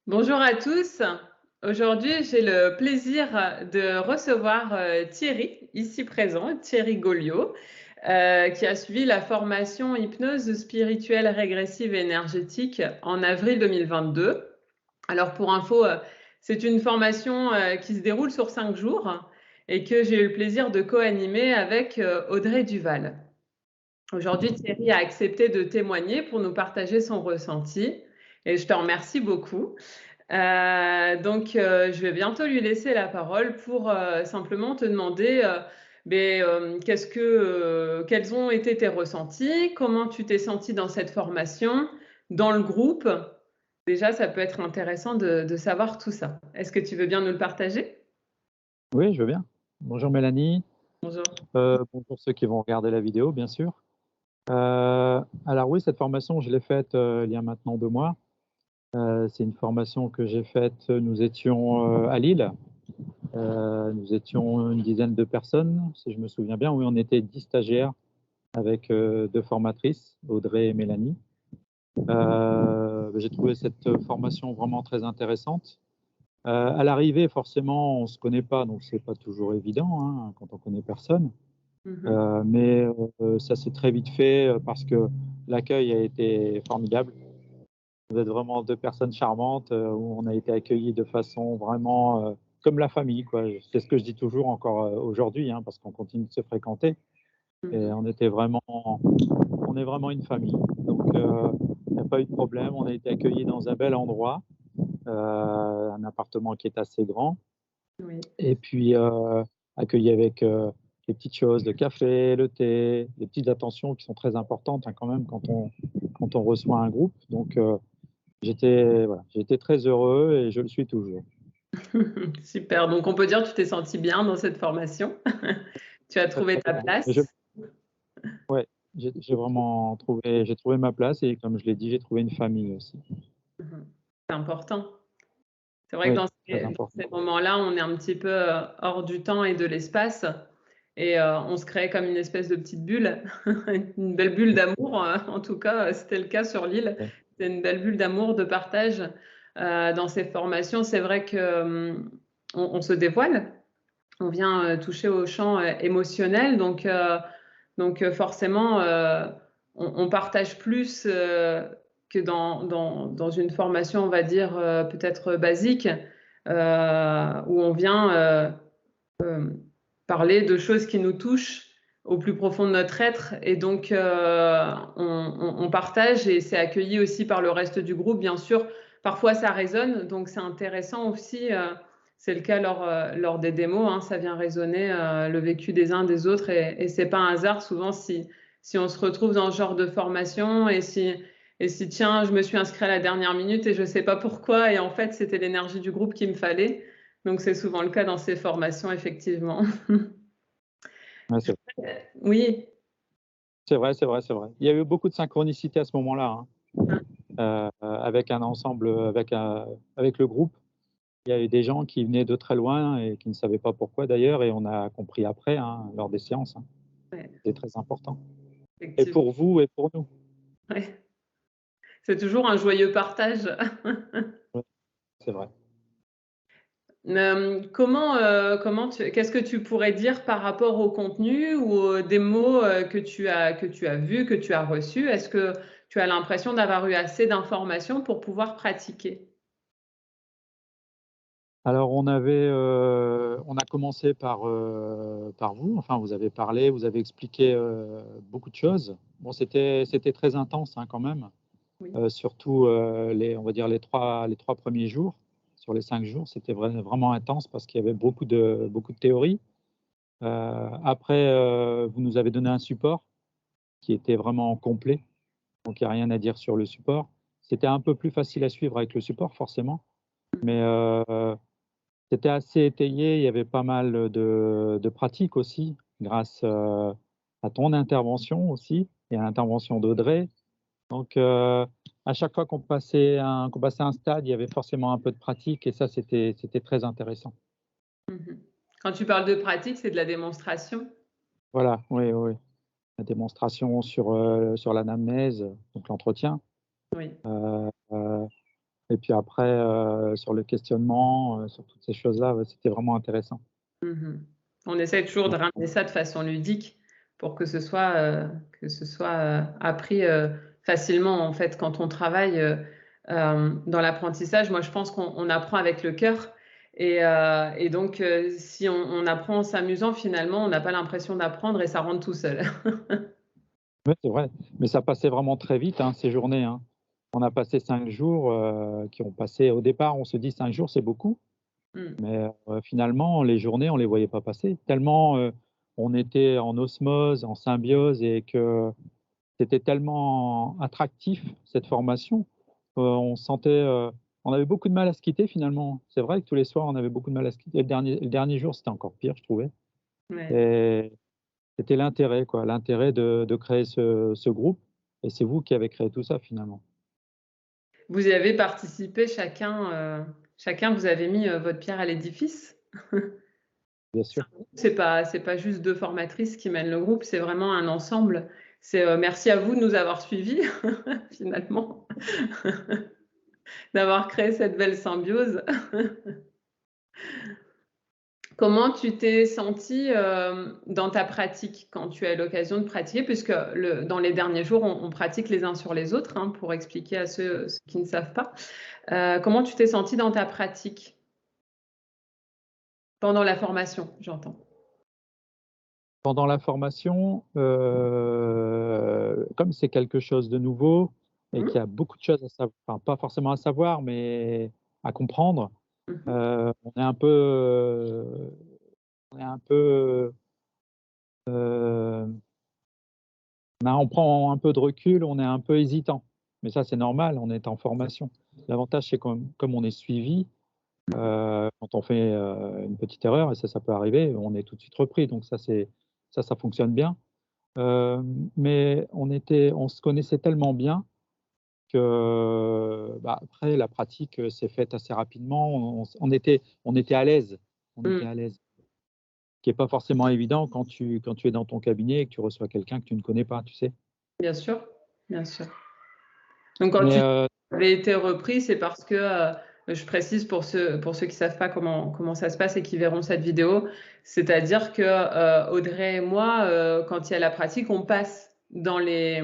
Bonjour à tous. Aujourd'hui, j'ai le plaisir de recevoir Thierry, ici présent, Thierry Goliot, qui a suivi la formation hypnose spirituelle régressive et énergétique en avril 2022. Alors pour info, c'est une formation qui se déroule sur 5 jours et que j'ai eu le plaisir de co-animer avec Audrey Duval. Aujourd'hui, Thierry a accepté de témoigner pour nous partager son ressenti et je te remercie beaucoup. Je vais bientôt lui laisser la parole pour simplement te demander quels ont été tes ressentis, comment tu t'es senti dans cette formation, dans le groupe. Déjà, ça peut être intéressant de savoir tout ça. Est-ce que tu veux bien nous le partager? Oui, je veux bien. Bonjour Mélanie, Bonjour. bonjour ceux qui vont regarder la vidéo, bien sûr. Alors oui, cette formation, je l'ai faite il y a maintenant 2 mois. C'est une formation que j'ai faite, nous étions à Lille. Nous étions une dizaine de personnes, si je me souviens bien. Oui, on était 10 stagiaires avec 2 formatrices, Audrey et Mélanie. J'ai trouvé cette formation vraiment très intéressante. À l'arrivée, forcément, on ne se connaît pas, donc c'est pas toujours évident, hein, quand on connaît personne. Mhm. Mais ça s'est très vite fait, parce que l'accueil a été formidable. Vous êtes vraiment 2 personnes charmantes, où on a été accueillis de façon vraiment, comme la famille, quoi. C'est ce que je dis toujours encore, aujourd'hui, hein, parce qu'on continue de se fréquenter et Mhm. on est vraiment une famille. Donc il n'y a pas eu de problème. On a été accueillis dans un bel endroit, un appartement qui est assez grand. Oui. Et puis, accueilli avec, les petites choses, le café, le thé, les petites attentions qui sont très importantes, hein, quand même quand on reçoit un groupe. Donc, j'ai été très heureux et je le suis toujours. Super. Donc, on peut dire que tu t'es senti bien dans cette formation. Tu as Très, trouvé très ta bien. Et place. ouais, j'ai vraiment trouvé ma place et comme je l'ai dit, j'ai trouvé une famille aussi. Mhm. C'est important. C'est vrai que Oui, dans très dans important. ces moments-là, on est un petit peu hors du temps et de l'espace et on se crée comme une espèce de petite bulle, une belle bulle d'amour. En tout cas, c'était le cas sur l'île. Ouais. C'est une belle bulle d'amour, de partage. Dans ces formations, c'est vrai que on se dévoile, on vient toucher au champ émotionnel, forcément, on partage plus que dans une formation, on va dire, peut-être basique, où on vient euh, parler de choses qui nous touchent au plus profond de notre être. Et donc, on partage et c'est accueilli aussi par le reste du groupe, bien sûr. Parfois, ça résonne, donc c'est intéressant aussi. C'est le cas lors des démos, hein, ça vient résonner le vécu des uns des autres et c'est pas un hasard souvent si on se retrouve dans ce genre de formation et si tiens, je me suis inscrit à la dernière minute et je sais pas pourquoi et en fait c'était l'énergie du groupe qu'il me fallait. Donc c'est souvent le cas dans ces formations, effectivement. Ouais, Oui. c'est vrai, c'est vrai, c'est vrai. Il y a eu beaucoup de synchronicité à ce moment-là, hein, avec un ensemble, avec le groupe. Il y avait des gens qui venaient de très loin et qui ne savaient pas pourquoi d'ailleurs et on a compris après, hein, lors des séances, hein. Ouais, C'est très important et effectivement. pour vous et pour nous. Ouais. C'est toujours un joyeux partage. Oui, c'est vrai. Qu'est-ce que tu pourrais dire par rapport au contenu ou des mots que tu as vus, que tu as reçus? Est-ce que tu as l'impression d'avoir eu assez d'informations pour pouvoir pratiquer? Alors on a commencé par vous, enfin vous avez parlé, vous avez expliqué, beaucoup de choses. Bon c'était très intense, hein, quand même, Oui. surtout, on va dire les 3 premiers jours. Sur les 5 jours, c'était vraiment intense parce qu'il y avait beaucoup de théorie. Après, vous nous avez donné un support qui était vraiment complet, donc il y a rien à dire sur le support. C'était un peu plus facile à suivre avec le support forcément, mais c'était assez étayé, il y avait pas mal de pratiques aussi grâce, à ton intervention aussi et à l'intervention d'Audrey. Donc à chaque fois qu'on passait un stade, il y avait forcément un peu de pratique et ça c'était très intéressant. Mhm. Quand tu parles de pratique, c'est de la démonstration? Voilà, oui, oui, oui. La démonstration sur l'anamnèse, donc l'entretien. Oui. Heu Et puis après, sur le questionnement, sur toutes ces choses-là, ouais, c'était vraiment intéressant. Mmh. On essaie toujours de Donc, ramener ça de façon ludique pour que ce soit, appris, facilement, en fait, quand on travaille, dans l'apprentissage. Moi, je pense qu'on apprend avec le cœur et donc si on apprend en s'amusant, finalement, on n'a pas l'impression d'apprendre et ça rentre tout seul. ouais, c'est vrai, mais ça passait vraiment très vite, hein, ces journées, hein. On a passé 5 jours, qui ont passé au départ, on se dit: «5 jours, c'est beaucoup», Mmh. mais finalement, les journées, on les voyait pas passer. Tellement, on était en osmose, en symbiose et que c'était tellement attractif, cette formation, on sentait, on avait beaucoup de mal à se quitter finalement. C'est vrai que tous les soirs, on avait beaucoup de mal à se quitter. Le dernier jour, c'était encore pire, je trouvais Ouais. et c'était l'intérêt, quoi, l'intérêt de créer ce groupe et c'est vous qui avez créé tout ça finalement. Vous y avez participé chacun vous avez mis, votre pierre à l'édifice? Bien sûr. C'est pas juste 2 formatrices qui mènent le groupe, c'est vraiment un ensemble. Merci à vous de nous avoir suivis finalement, d'avoir créé cette belle symbiose. Comment tu t'es sentie, dans ta pratique quand tu as eu l'occasion de pratiquer? Puisque dans les derniers jours, on pratique les uns sur les autres, hein, pour expliquer à ceux qui ne savent pas. Comment tu t'es sentie dans ta pratique? Pendant la formation, j'entends. Pendant la formation, comme c'est quelque chose de nouveau et Mmh. qu'il y a beaucoup de choses à savoir, enfin pas forcément à savoir, mais à comprendre, Mmh mh. on est un peu, on est un peu, on prend un peu de recul, on est un peu hésitant. Mais ça, c'est normal, on est en formation. L'avantage, c'est comme on est suivi, quand on fait, une petite erreur et ça peut arriver, on est tout de suite repris. Donc ça fonctionne bien. Mais on se connaissait tellement bien que, bah, après la pratique, s'est faite assez rapidement. On était à l'aise, on était Mmh. à l'aise. Ce qui est pas forcément évident quand tu es dans ton cabinet et que tu reçois quelqu'un que tu ne connais pas, tu sais? Bien sûr, bien sûr. Donc quand Mais tu avais été repris, c'est parce que, je précise pour ceux qui savent pas comment ça se passe et qui verront cette vidéo, c'est-à-dire que, Audrey et moi, quand il y a la pratique, on passe dans les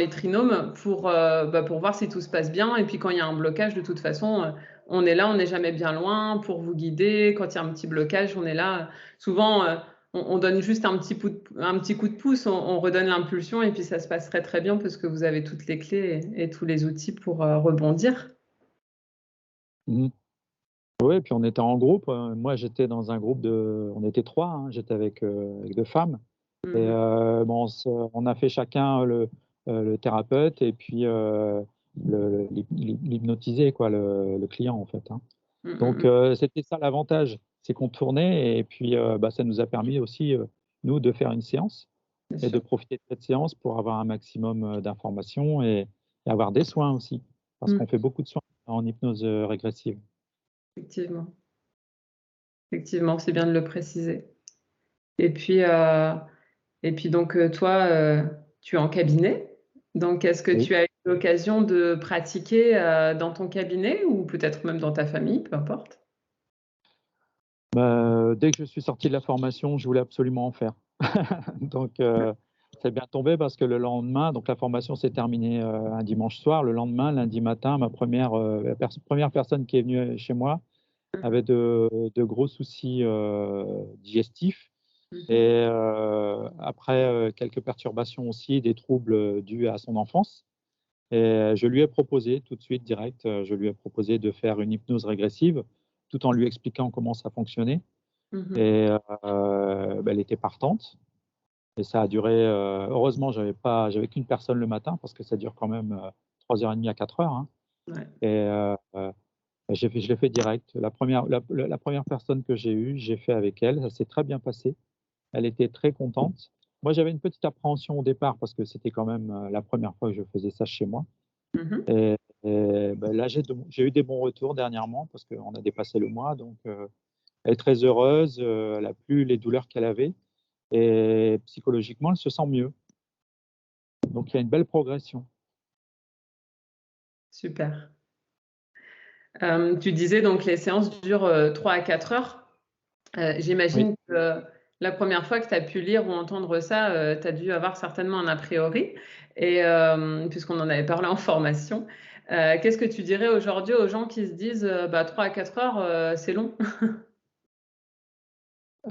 trinômes pour voir si tout se passe bien et puis quand il y a un blocage, de toute façon, on est là, on n'est jamais bien loin pour vous guider. Quand il y a un petit blocage, on est là. Souvent, on donne juste un petit coup de pouce, on redonne l'impulsion et puis ça se passe très, très bien parce que vous avez toutes les clés et tous les outils pour, rebondir. mmh, ouais, puis on était en groupe, moi j'étais dans un groupe on était 3, hein, j'étais avec 2 femmes et Mmh mh. bon, on a fait chacun le thérapeute et puis, l'hypnotisé quoi, le client en fait, hein. Mmh mh Donc mh. c'était ça l'avantage, c'est qu'on tournait et puis, bah, ça nous a permis aussi, nous, de faire une séance Bien et de sûr. profiter de cette séance pour avoir un maximum, d'informations et avoir des soins aussi. Parce Mmh. qu'on fait beaucoup de soins en hypnose, régressive. Effectivement, effectivement, c'est bien de le préciser et puis donc, toi, tu es en cabinet, donc est-ce que Oui. tu as eu l'occasion de pratiquer, dans ton cabinet ou peut-être même dans ta famille, peu importe? Bah, dès que je suis sorti de la formation, je voulais absolument en faire. Donc c'est bien tombé parce que le lendemain donc la formation s'est terminée, un dimanche soir. Le lendemain, lundi matin, la première personne qui est venue, chez moi Mmh avait mh. de gros soucis, digestifs Mmh mh. et après, quelques perturbations aussi, des troubles, dus à son enfance et je lui ai proposé tout de suite direct, je lui ai proposé de faire une hypnose régressive, tout en lui expliquant comment ça fonctionnait Mmh mh. et bah, elle était partante et ça a duré, heureusement j'avais qu'une personne le matin parce que ça dure quand même, 3h30 à 4 heures, hein Ouais. et je l'ai fait direct. La première personne que j'ai eue, j'ai fait avec elle, ça s'est très bien passé. Elle était très contente. Moi, j'avais une petite appréhension au départ parce que c'était quand même, la première fois que je faisais ça chez moi Mmh mh. et bah, là, j'ai eu des bons retours dernièrement parce qu'on a dépassé le mois donc elle est très heureuse, elle a plus les douleurs qu'elle avait et psychologiquement, elle se sent mieux. Donc il y a une belle progression. Super. Tu disais donc les séances durent 3 à 4 heures. Oui. J'imagine que la première fois que tu as pu lire ou entendre ça, tu as dû avoir certainement un a priori, et puisqu'on en avait parlé en formation. Qu'est-ce que tu dirais aujourd'hui aux gens qui se disent 3 à 4 heures, c'est long?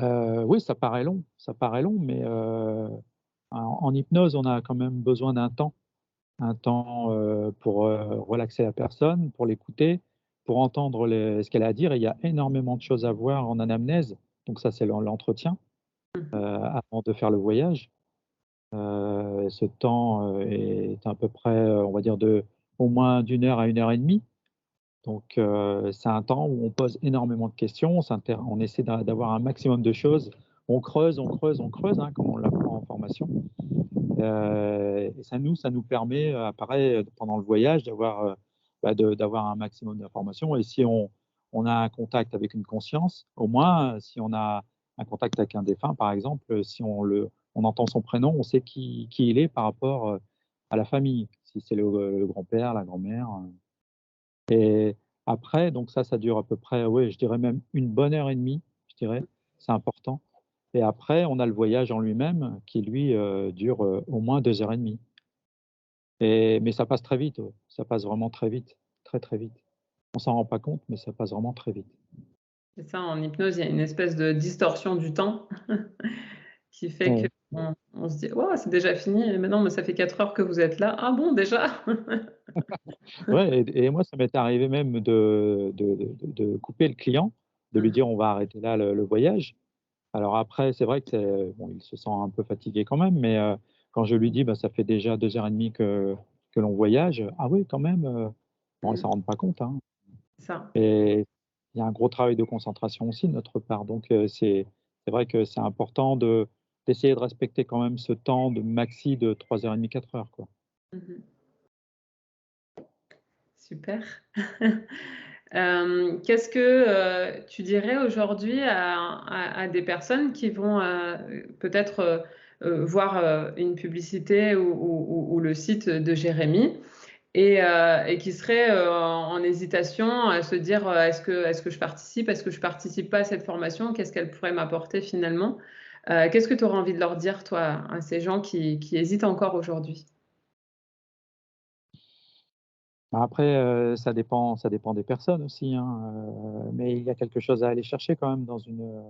Oui, ça paraît long, mais en hypnose, on a quand même besoin un temps pour relaxer la personne, pour l'écouter, pour entendre ce qu'elle a à dire. Et il y a énormément de choses à voir en anamnèse. Donc ça, c'est l'entretien avant de faire le voyage. Ce temps est à peu près, on va dire, au moins d'1 heure à 1 heure et demie. Donc, c'est un temps où on pose énormément de questions, on essaie d'avoir un maximum de choses. On creuse, on creuse, on creuse, hein, comme on l'apprend en formation. Et ça nous permet, pareil, pendant le voyage, d'avoir un maximum d'informations. Et si on a un contact avec une conscience, au moins, si on a un contact avec un défunt, par exemple, si on entend son prénom, on sait qui il est par rapport à la famille, si c'est le grand-père, la grand-mère. Et après, donc ça dure à peu près, oui, je dirais même 1 bonne heure et demie, je dirais, c'est important. Et après, on a le voyage en lui-même qui, lui, dure au moins 2 heures et demie. Mais ça passe très vite, ouais. Ça passe vraiment très vite, très, très vite. On s'en rend pas compte, mais ça passe vraiment très vite. C'est ça, en hypnose, il y a une espèce de distorsion du temps qui fait Ouais. qu'on se dit: «Oh, c'est déjà fini, mais non, mais ça fait 4 heures que vous êtes là. Ah bon, déjà?» Ouais, et moi, ça m'est arrivé même de couper le client, de lui Mmh. dire: «On va arrêter là le voyage». Alors après, c'est vrai que bon, il se sent un peu fatigué quand même, mais quand je lui dis: «Bah, ça fait déjà 2 heures et demie que l'on voyage», «Ah oui, quand même», bon, ils Mmh. s'en rendent pas compte, hein. C'est ça. Et il y a un gros travail de concentration aussi de notre part, donc c'est vrai que c'est important d'essayer de respecter quand même ce temps de maxi de 3 heures et demie, 4 heures, quoi. Mmh. Super. Qu'est-ce que, tu dirais aujourd'hui à des personnes qui vont, peut-être, voir, une publicité ou le site de Jérémy, et qui seraient, en hésitation à se dire, «Est-ce que je participe? Est-ce que je participe pas à cette formation? Qu'est-ce qu'elle pourrait m'apporter finalement?» Qu'est-ce que tu aurais envie de leur dire toi, à ces gens qui hésitent encore aujourd'hui? Bah, après, ça dépend des personnes aussi, hein, mais il y a quelque chose à aller chercher quand même dans une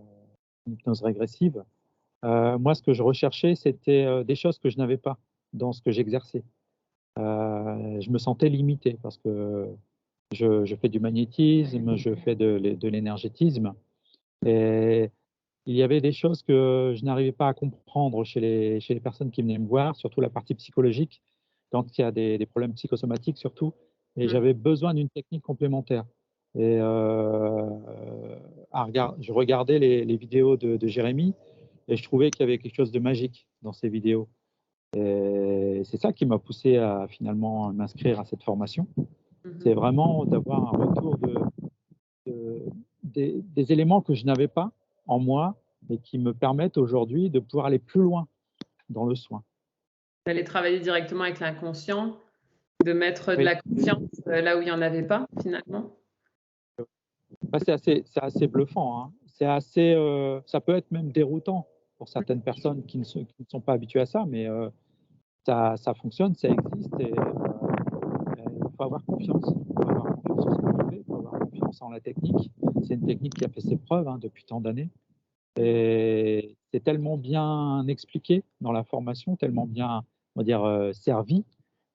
hypnose régressive. Moi, ce que je recherchais, c'était, des choses que je n'avais pas dans ce que j'exerçais. Je me sentais limité parce que je fais du magnétisme, je fais de l'énergétisme, et il y avait des choses que je n'arrivais pas à comprendre chez les personnes qui venaient me voir, surtout la partie psychologique, quand il y a des problèmes psychosomatiques surtout, et Mmh. j'avais besoin d'une technique complémentaire. Et je regardais les vidéos de Jérémy, et je trouvais qu'il y avait quelque chose de magique dans ces vidéos. Et c'est ça qui m'a poussé à finalement m'inscrire à cette formation. Mmh. C'est vraiment d'avoir un retour des éléments que je n'avais pas en moi et qui me permettent aujourd'hui de pouvoir aller plus loin dans le soin. D'aller travailler directement avec l'inconscient, de mettre de Oui, la confiance, là où il y en avait pas, finalement? bah, c'est assez bluffant, hein. Ça peut être même déroutant pour certaines personnes qui ne sont pas habituées à ça, mais ça fonctionne, ça existe, et il faut avoir confiance. Il faut avoir confiance en ce qu'on fait, il faut avoir confiance en la technique. C'est une technique qui a fait ses preuves, hein, depuis tant d'années. Mmh. Et c'est tellement bien expliqué dans la formation, tellement bien, on va dire, servi,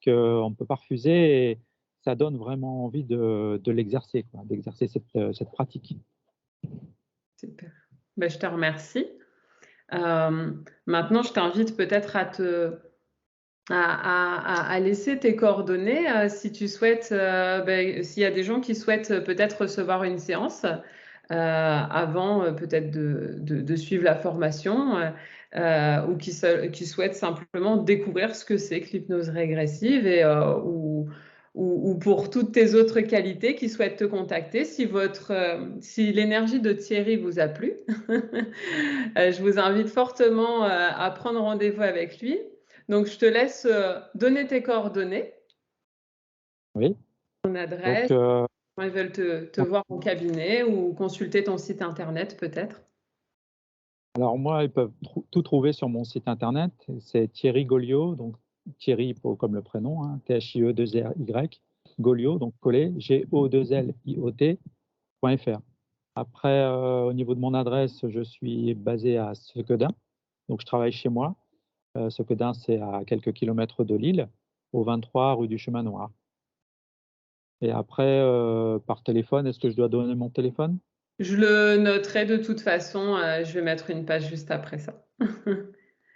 qu'on ne peut pas refuser, et ça donne vraiment envie de l'exercer, quoi, d'exercer cette pratique. Super. Je te remercie. Maintenant, je t'invite peut-être à laisser tes coordonnées, si tu souhaites, s'il y a des gens qui souhaitent peut-être recevoir une séance, avant, peut-être de suivre la formation, ou qui souhaitent simplement découvrir ce que c'est que l'hypnose régressive, ou pour toutes tes autres qualités, qui souhaitent te contacter. Si l'énergie de Thierry vous a plu, je vous invite fortement, à prendre rendez-vous avec lui. Donc je te laisse, donner tes coordonnées, Oui, ton donc adresse. Quand ils veulent te voir en cabinet ou consulter ton site internet peut-être. Alors moi, ils peuvent tout trouver sur mon site internet. C'est Thierry Goliot, donc Thierry comme le prénom, hein, Thie2RY, Goliot, donc collé, Go2Liot.fr. Après, au niveau de mon adresse, je suis basé à Sequedin, donc je travaille chez moi. Sequedin, c'est à quelques kilomètres de Lille, au 23 rue du Chemin Noir. Et après, par téléphone, est-ce que je dois donner mon téléphone? Je le noterai de toute façon, je vais mettre une page juste après ça. Ils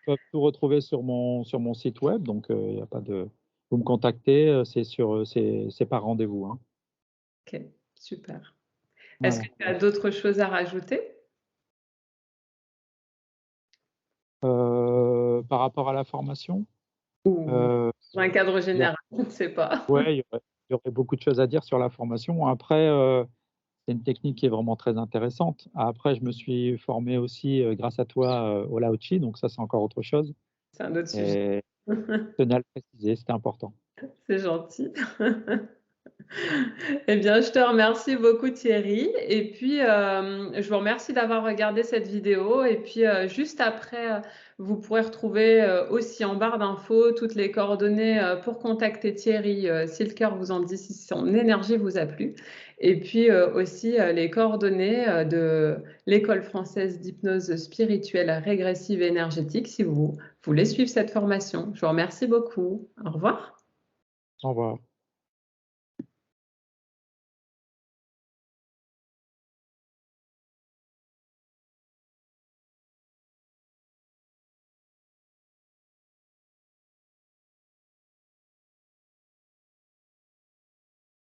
peuvent tout retrouver sur mon site web, donc il n'y a pas de. Vous me contactez, c'est par rendez-vous, hein. OK, super. Est-ce Voilà. que tu as d'autres choses à rajouter? Par rapport à la formation, Ou dans un cadre il y a général? Je ne sais pas. ouais, il y aurait beaucoup de choses à dire sur la formation. Après, c'est une technique qui est vraiment très intéressante. Après, je me suis formé aussi, grâce à toi, au Lao Chi, donc ça, c'est encore autre chose C'est un autre sujet. et je tenais à le préciser, c'était important. C'est gentil. Eh bien, je te remercie beaucoup Thierry et puis, je vous remercie d'avoir regardé cette vidéo et puis, juste après, vous pourrez retrouver, aussi en barre d'infos toutes les coordonnées, pour contacter Thierry, si le cœur vous en dit, si son énergie vous a plu et puis, aussi, les coordonnées, de l'École française d'hypnose spirituelle régressive et énergétique si vous voulez suivre cette formation. Je vous remercie beaucoup. Au revoir. Au revoir.